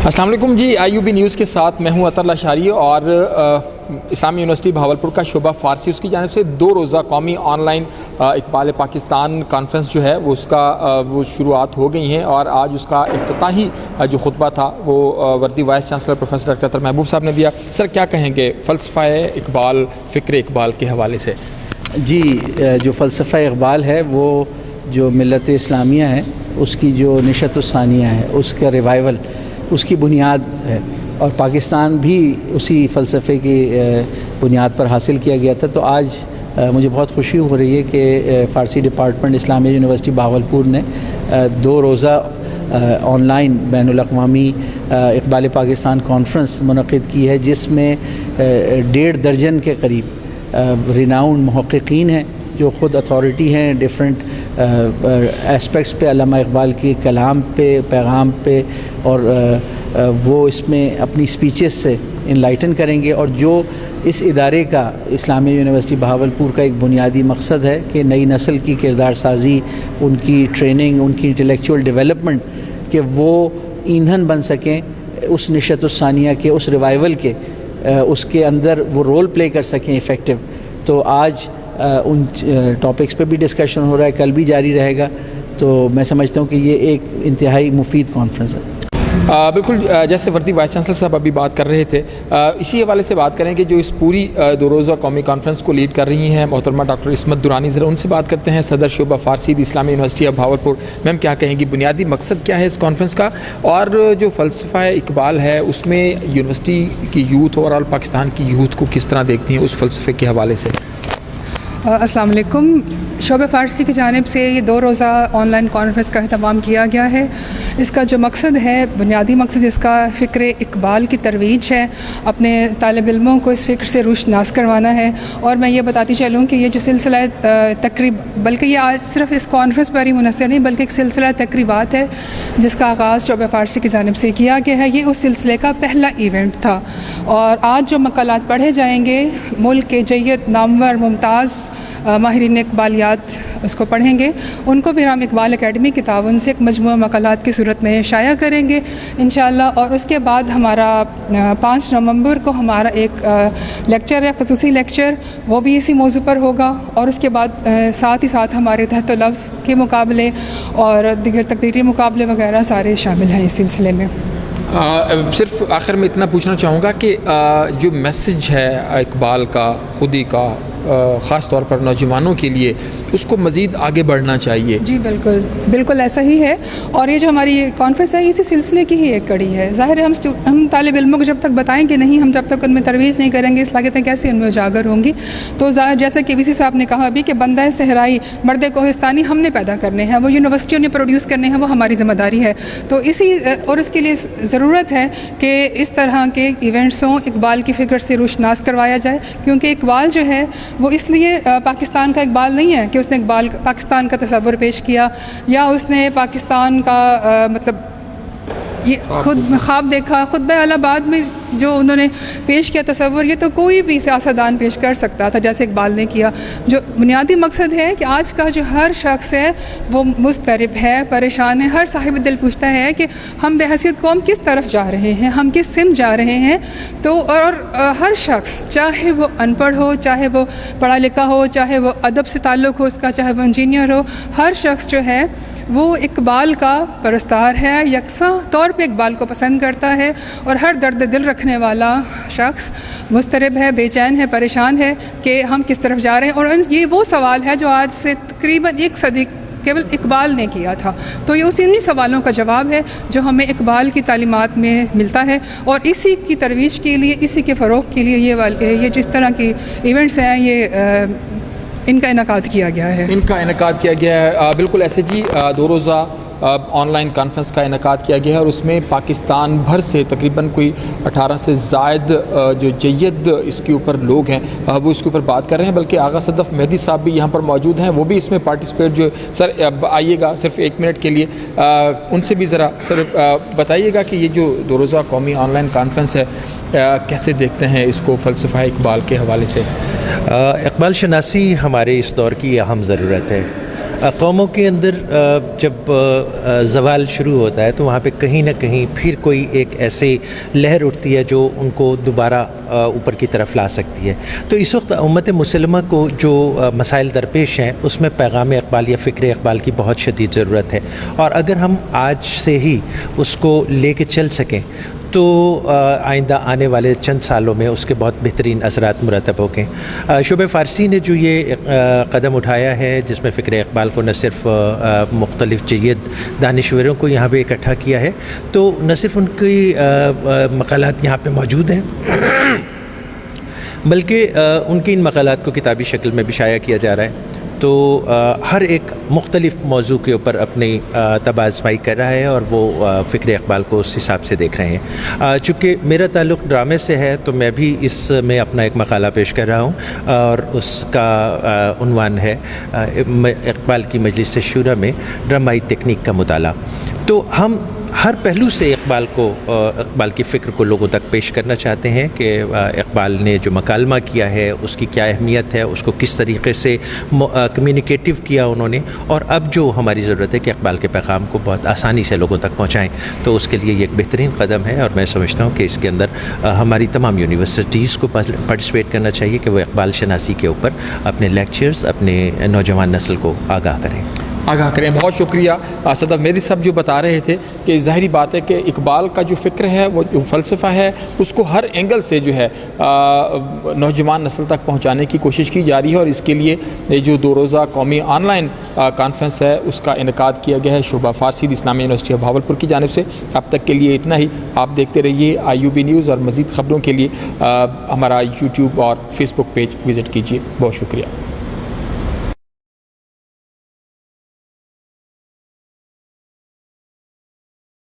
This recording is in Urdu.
السلام علیکم جی، IUB نیوز کے ساتھ میں ہوں عطر اللہ شاری اور اسلامی یونیورسٹی بھاولپور کا شعبہ فارسی اس کی جانب سے 2 روزہ قومی on line Iqbal Pakistan conference جو ہے وہ شروعات ہو گئی ہیں اور آج اس کا افتتاحی جو خطبہ تھا وہ وردی وائس چانسلر پروفیسر ڈاکٹر محبوب صاحب نے دیا۔ سر کیا کہیں گے فلسفہ اقبال، فکر اقبال کے حوالے سے؟ جی، جو فلسفہ اقبال ہے وہ جو ملت اسلامیہ ہے اس کی جو نشأت الثانیہ ہے، اس کا ریوائول، اس کی بنیاد ہے اور پاکستان بھی اسی فلسفے کی بنیاد پر حاصل کیا گیا تھا۔ تو آج مجھے بہت خوشی ہو رہی ہے کہ فارسی ڈپارٹمنٹ اسلامیہ یونیورسٹی بہاولپور نے 2 روزہ آن لائن بین الاقوامی اقبال پاکستان کانفرنس منعقد کی ہے، جس میں 1.5 درجن کے قریب ریناؤنڈ محققین ہیں جو خود اتھارٹی ہیں ڈیفرنٹ اسپیکٹس پہ، علامہ اقبال کے کلام پہ، پیغام پہ، اور وہ اس میں اپنی سپیچز سے انلائٹن کریں گے۔ اور جو اس ادارے کا اسلامیہ یونیورسٹی بہاولپور کا ایک بنیادی مقصد ہے کہ نئی نسل کی کردار سازی، ان کی ٹریننگ، ان کی انٹلیکچوئل ڈیولپمنٹ، کہ وہ ایندھن بن سکیں اس نشأت الثانیہ کے، اس ریوائول کے، اس کے اندر وہ رول پلے کر سکیں افیکٹو۔ تو آج ان ٹاپکس پہ بھی ڈسکشن ہو رہا ہے، کل بھی جاری رہے گا۔ تو میں سمجھتا ہوں کہ یہ ایک انتہائی مفید کانفرنس ہے۔ بالکل، جیسے وردی وائس چانسلر صاحب ابھی بات کر رہے تھے، اسی حوالے سے بات کریں کہ جو اس پوری 2 روزہ قومی کانفرنس کو لیڈ کر رہی ہیں محترمہ ڈاکٹر عصمت درانی، ذرا ان سے بات کرتے ہیں۔ صدر شعبہ فارسی اسلامی یونیورسٹی آف بہاولپور، میم کیا کہیں گی، بنیادی مقصد کیا ہے اس کانفرنس کا، اور جو فلسفہ اقبال ہے اس میں یونیورسٹی کی یوتھ اور آل پاکستان کی یوتھ کو کس طرح دیکھتی ہیں اس فلسفے کے حوالے سے؟ السلام علیکم۔ شعبہ فارسی کی جانب سے یہ 2 روزہ آن لائن کانفرنس کا اہتمام کیا گیا ہے۔ اس کا جو مقصد ہے، بنیادی مقصد اس کا فکر اقبال کی ترویج ہے، اپنے طالب علموں کو اس فکر سے روشناس کروانا ہے۔ اور میں یہ بتاتی چلوں کہ یہ جو سلسلہ تقریب، بلکہ یہ آج صرف اس کانفرنس پر ہی منحصر نہیں بلکہ ایک سلسلہ تقریبات ہے جس کا آغاز شعبہ فارسی کی جانب سے کیا گیا ہے۔ یہ اس سلسلے کا پہلا ایونٹ تھا اور آج جو مقالات پڑھے جائیں گے ملک کے جید، نامور، ممتاز ماہرین اقبالیات اس کو پڑھیں گے، ان کو پھر ہم اقبال اکیڈمی کی تعاون سے ایک مجموعہ مقالات کی صورت میں شائع کریں گے انشاءاللہ۔ اور اس کے بعد ہمارا 5 نومبر کو ہمارا ایک لیکچر ہے، خصوصی لیکچر، وہ بھی اسی موضوع پر ہوگا۔ اور اس کے بعد ساتھ ہی ساتھ ہمارے تحت لفظ کے مقابلے اور دیگر تقریری مقابلے وغیرہ سارے شامل ہیں اس سلسلے میں۔ صرف آخر میں اتنا پوچھنا چاہوں گا کہ جو میسج ہے اقبال کا، خودی کا، خاص طور پر نوجوانوں کے لیے، اس کو مزید آگے بڑھنا چاہیے۔ جی بالکل بالکل ایسا ہی ہے، اور یہ جو ہماری کانفرنس ہے اسی سلسلے کی ہی ایک کڑی ہے۔ ظاہر ہے ہم طالب علموں کو جب تک بتائیں گے نہیں، ہم جب تک ان میں ترویج نہیں کریں گے، اصلاحیتیں کیسے ان میں اجاگر ہوں گی؟ تو جیسا کہ VC صاحب نے کہا بھی کہ بندہ صحرائی، مرد کوہستانی ہم نے پیدا کرنے ہیں، وہ یونیورسٹیوں نے پروڈیوس کرنے ہیں، وہ ہماری ذمہ داری ہے۔ تو اس کے لیے ضرورت ہے کہ اس طرح کے ایونٹس ہوں، اقبال کی فکر سے روشناس کروایا جائے، کیونکہ اقبال جو ہے وہ اس لیے پاکستان کا اقبال نہیں ہے کہ اس نے اقبال پاکستان کا تصور پیش کیا یا اس نے پاکستان کا مطلب یہ خود خواب دیکھا، خطبہ اعلی آباد میں جو انہوں نے پیش کیا تصور، یہ تو کوئی بھی سیاستدان پیش کر سکتا تھا جیسے اقبال نے کیا۔ جو بنیادی مقصد ہے کہ آج کا جو ہر شخص ہے وہ مضطرب ہے، پریشان ہے، ہر صاحب دل پوچھتا ہے کہ ہم بے حیثیت قوم کس طرف جا رہے ہیں، ہم کس سمت جا رہے ہیں۔ تو اور ہر شخص، چاہے وہ ان پڑھ ہو، چاہے وہ پڑھا لکھا ہو، چاہے وہ ادب سے تعلق ہو اس کا، چاہے وہ انجینئر ہو، ہر شخص جو ہے وہ اقبال کا پرستار ہے، یکساں طور پہ اقبال کو پسند کرتا ہے، اور ہر درد دل رکھنے والا شخص مضطرب ہے، بے چین ہے، پریشان ہے کہ ہم کس طرف جا رہے ہیں۔ اور یہ وہ سوال ہے جو آج سے تقریباً 1 صدی کیول اقبال نے کیا تھا، تو یہ انہی سوالوں کا جواب ہے جو ہمیں اقبال کی تعلیمات میں ملتا ہے، اور اسی کی ترویج کے لیے، اسی کے فروغ کے لیے یہ جس طرح کی ایونٹس ہیں یہ ان کا انعقاد کیا گیا ہے۔ بالکل ایسے جی، 2 روزہ آن لائن کانفرنس کا انعقاد کیا گیا ہے اور اس میں پاکستان بھر سے تقریباً کوئی 18 سے زائد جو جید اس کے اوپر لوگ ہیں وہ اس کے اوپر بات کر رہے ہیں، بلکہ آغا صدف مہدی صاحب بھی یہاں پر موجود ہیں، وہ بھی اس میں پارٹیسپیٹ جو سر آئیے گا صرف 1 منٹ کے لیے، ان سے بھی ذرا سر بتائیے گا کہ یہ جو 2 روزہ قومی آن لائن کانفرنس ہے کیسے دیکھتے ہیں اس کو فلسفہ اقبال کے حوالے سے؟ اقبال شناسی ہمارے اس دور کی اہم ضرورت ہے۔ قوموں کے اندر جب زوال شروع ہوتا ہے تو وہاں پہ کہیں نہ کہیں پھر کوئی ایک ایسے لہر اٹھتی ہے جو ان کو دوبارہ اوپر کی طرف لا سکتی ہے. تو اس وقت امت مسلمہ کو جو مسائل درپیش ہیں اس میں پیغام اقبال یا فکر اقبال کی بہت شدید ضرورت ہے, اور اگر ہم آج سے ہی اس کو لے کے چل سکیں تو آئندہ آنے والے چند سالوں میں اس کے بہت بہترین اثرات مرتب ہو گئے. شعبہ فارسی نے جو یہ قدم اٹھایا ہے جس میں فکر اقبال کو نہ صرف مختلف جید دانشوروں کو یہاں پہ اکٹھا کیا ہے, تو نہ صرف ان کی مقالات یہاں پہ موجود ہیں بلکہ ان کی ان مقالات کو کتابی شکل میں بھی شائع کیا جا رہا ہے. تو ہر ایک مختلف موضوع کے اوپر اپنی طب آزمائی کر رہا ہے اور وہ فکر اقبال کو اس حساب سے دیکھ رہے ہیں. چونکہ میرا تعلق ڈرامے سے ہے تو میں بھی اس میں اپنا ایک مقالہ پیش کر رہا ہوں, اور اس کا عنوان ہے اقبال کی مجلس شورا میں ڈرامائی تکنیک کا مطالعہ. تو ہم ہر پہلو سے اقبال کی فکر کو لوگوں تک پیش کرنا چاہتے ہیں کہ اقبال نے جو مکالمہ کیا ہے اس کی کیا اہمیت ہے, اس کو کس طریقے سے کمیونیکیٹو کیا انہوں نے, اور اب جو ہماری ضرورت ہے کہ اقبال کے پیغام کو بہت آسانی سے لوگوں تک پہنچائیں. تو اس کے لیے یہ ایک بہترین قدم ہے, اور میں سمجھتا ہوں کہ اس کے اندر ہماری تمام یونیورسٹیز کو پارٹیسپیٹ کرنا چاہیے کہ وہ اقبال شناسی کے اوپر اپنے لیکچرز اپنے نوجوان نسل کو آگاہ کریں. بہت شکریہ صدف میری صاحب جو بتا رہے تھے کہ ظاہری بات ہے کہ اقبال کا جو فکر ہے وہ جو فلسفہ ہے اس کو ہر اینگل سے جو ہے نوجوان نسل تک پہنچانے کی کوشش کی جا رہی ہے, اور اس کے لیے یہ جو 2 روزہ قومی آن لائن کانفرنس ہے اس کا انعقاد کیا گیا ہے شعبہ فارسی اسلامیہ یونیورسٹی آف بھاولپور کی جانب سے. اب تک کے لیے اتنا ہی. آپ دیکھتے رہیے IUB نیوز, اور مزید خبروں کے لیے ہمارا YouTube اور Facebook پیج وزٹ کیجیے. بہت شکریہ.